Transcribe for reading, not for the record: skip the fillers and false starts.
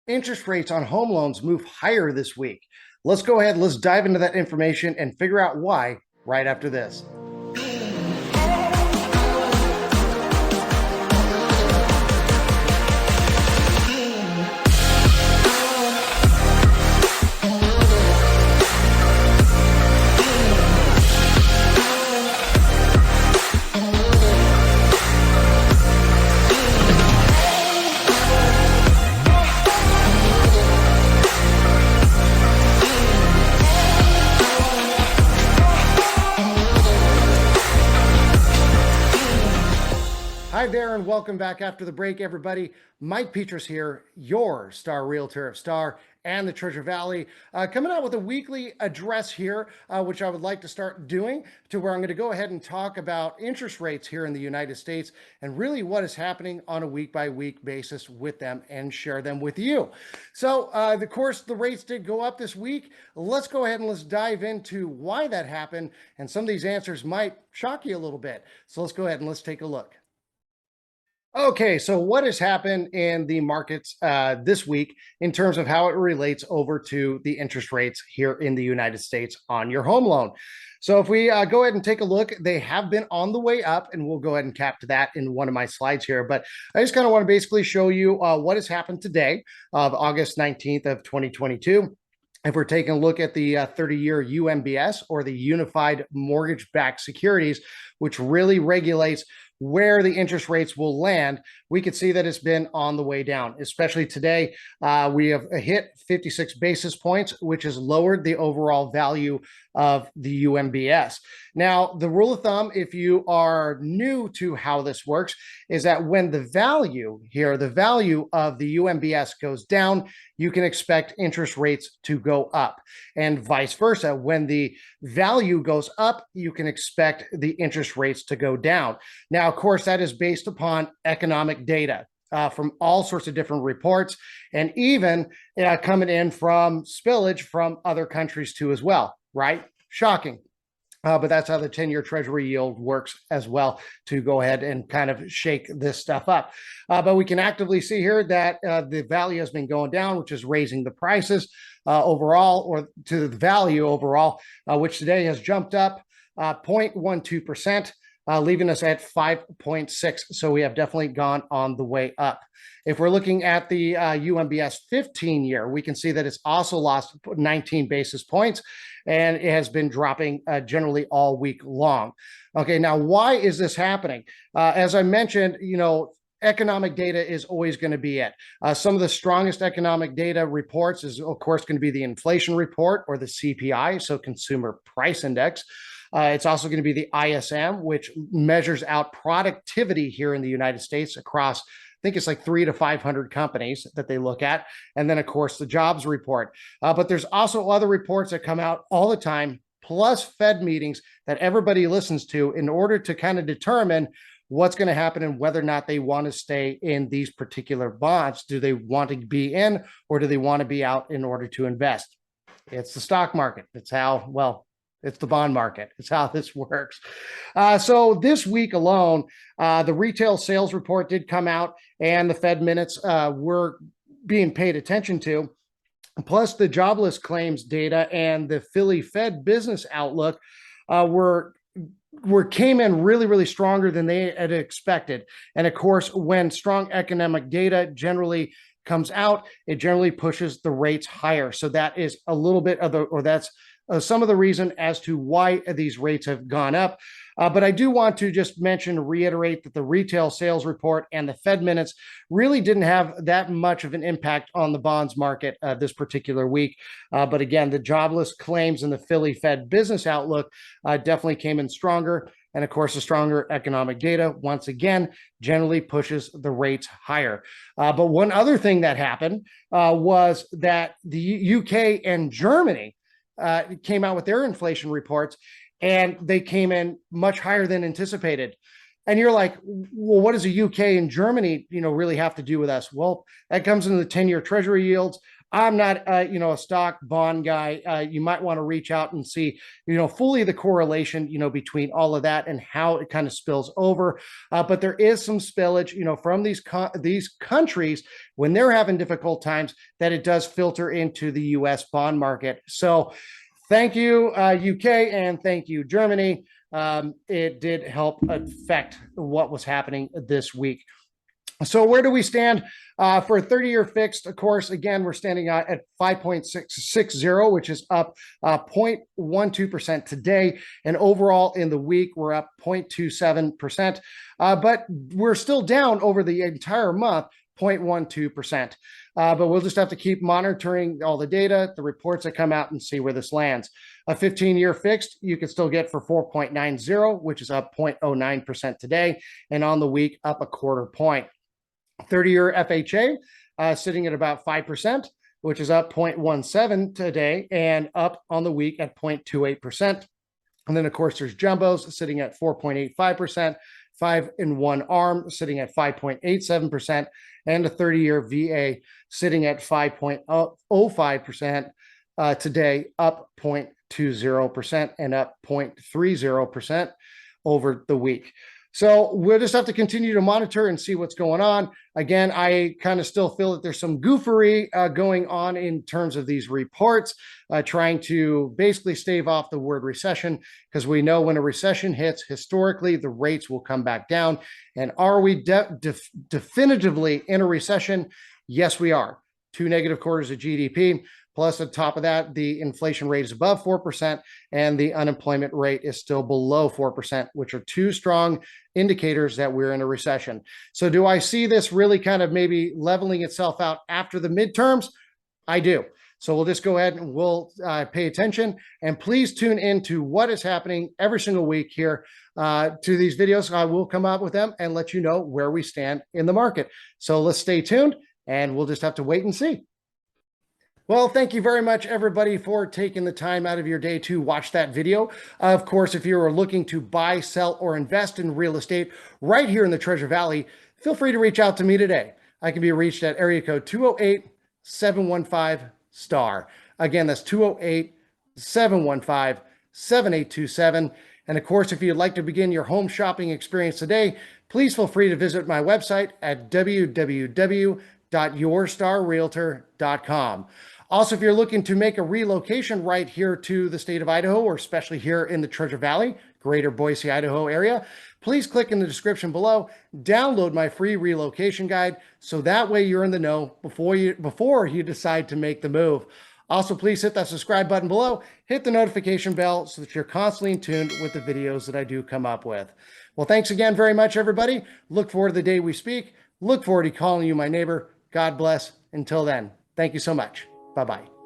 interest rates on home loans move higher this week. Let's go ahead, let's dive into that information and figure out why right after this. Hi there, and welcome back after the break, everybody. Mike Petras here, your Star Realtor of Star and the Treasure Valley, coming out with a weekly address here, which I would like to start doing, to where I'm going to go ahead and talk about interest rates here in the United States and really what is happening on a week-by-week basis with them and share them with you. So, of course, the rates did go up this week. Let's go ahead and let's dive into why that happened, and some of these answers might shock you a little bit. So let's go ahead and let's take a look. Okay, so what has happened in the markets this week in terms of how it relates over to the interest rates here in the United States on your home loan? So if we go ahead and take a look, they have been on the way up, and we'll go ahead and cap to that in one of my slides here. But I just kind of want to basically show you what has happened today of August 19th of 2022. If we're taking a look at the 30-year UMBS, or the Unified Mortgage-Backed Securities, which really regulates where the interest rates will land, we could see that it's been on the way down. Especially today, we have hit 56 basis points, which has lowered the overall value of the UMBS. Now, the rule of thumb, if you are new to how this works, is that when the value here, the value of the UMBS goes down, you can expect interest rates to go up, and vice versa. When the value goes up, you can expect the interest rates to go down. Now, of course, that is based upon economic data from all sorts of different reports, and even coming in from spillage from other countries too as well, right? Shocking. But that's how the 10-year Treasury yield works as well, to go ahead and kind of shake this stuff up. But we can actively see here that the value has been going down, which is raising the prices overall, or to the value overall, which today has jumped up 0.12%. Leaving us at 5.6. So we have definitely gone on the way up. If we're looking at the UMBS 15-year, we can see that it's also lost 19 basis points, and it has been dropping generally all week long. Okay, now why is this happening? As I mentioned, economic data is always going to be it. Some of the strongest economic data reports is, of course, going to be the inflation report, or the CPI, so Consumer Price Index. It's also going to be the ISM, which measures out productivity here in the United States across, I think it's like 300 to 500 companies that they look at. And then, of course, the jobs report. But there's also other reports that come out all the time, plus Fed meetings that everybody listens to in order to kind of determine what's going to happen and whether or not they want to stay in these particular bonds. Do they want to be in, or do they want to be out in order to invest? It's the stock market. It's how, well, it's the bond market. It's how this works. So this week alone, the retail sales report did come out, and the Fed minutes were being paid attention to. Plus, the jobless claims data and the Philly Fed business outlook came in really, really stronger than they had expected. And of course, when strong economic data generally comes out, it generally pushes the rates higher. So that is a little bit of that's some of the reason as to why these rates have gone up. But I do want to just reiterate that the retail sales report and the Fed minutes really didn't have that much of an impact on the bonds market this particular week. But again, the jobless claims and the Philly Fed business outlook definitely came in stronger. And of course, the stronger economic data, once again, generally pushes the rates higher. But one other thing that happened was that the UK and Germany came out with their inflation reports, and they came in much higher than anticipated. And you're like, well, what does the UK and Germany, really have to do with us? Well, that comes into the 10-year Treasury yields I'm not, a stock bond guy. You might want to reach out and see, fully the correlation, between all of that and how it kind of spills over. But there is some spillage, from these countries when they're having difficult times that it does filter into the U.S. bond market. So thank you, UK, and thank you, Germany. It did help affect what was happening this week. So where do we stand for a 30-year fixed? Of course, again, we're standing at 5.660, which is up 0.12% today. And overall in the week, we're up 0.27%. But we're still down over the entire month, 0.12%. But we'll just have to keep monitoring all the data, the reports that come out, and see where this lands. A 15-year fixed, you can still get for 4.90, which is up 0.09% today. And on the week, up a quarter point. 30-year FHA sitting at about 5%, which is up 0.17 today and up on the week at 0.28%. And then, of course, there's jumbos sitting at 4.85%, 5-in-1 ARM sitting at 5.87%, and a 30-year VA sitting at 5.05% today, up 0.20% and up 0.30% over the week. So we'll just have to continue to monitor and see what's going on. Again, I kind of still feel that there's some goofery going on in terms of these reports, trying to basically stave off the word recession, because we know when a recession hits, historically, the rates will come back down. And are we definitively in a recession? Yes, we are. 2 negative quarters of GDP. Plus, on top of that, the inflation rate is above 4% and the unemployment rate is still below 4%, which are two strong indicators that we're in a recession. So do I see this really kind of maybe leveling itself out after the midterms? I do. So we'll just go ahead and we'll pay attention, and please tune into what is happening every single week here to these videos. I will come out with them and let you know where we stand in the market. So let's stay tuned, and we'll just have to wait and see. Well, thank you very much, everybody, for taking the time out of your day to watch that video. Of course, if you are looking to buy, sell, or invest in real estate right here in the Treasure Valley, feel free to reach out to me today. I can be reached at area code 208-715-STAR. Again, that's 208-715-7827. And of course, if you'd like to begin your home shopping experience today, please feel free to visit my website at www.yourstarrealtor.com. Also, if you're looking to make a relocation right here to the state of Idaho, or especially here in the Treasure Valley, greater Boise, Idaho area, please click in the description below, download my free relocation guide, so that way you're in the know before you decide to make the move. Also, please hit that subscribe button below, hit the notification bell so that you're constantly in tune with the videos that I do come up with. Well, thanks again very much, everybody. Look forward to the day we speak. Look forward to calling you my neighbor. God bless. Until then, thank you so much. Bye-bye.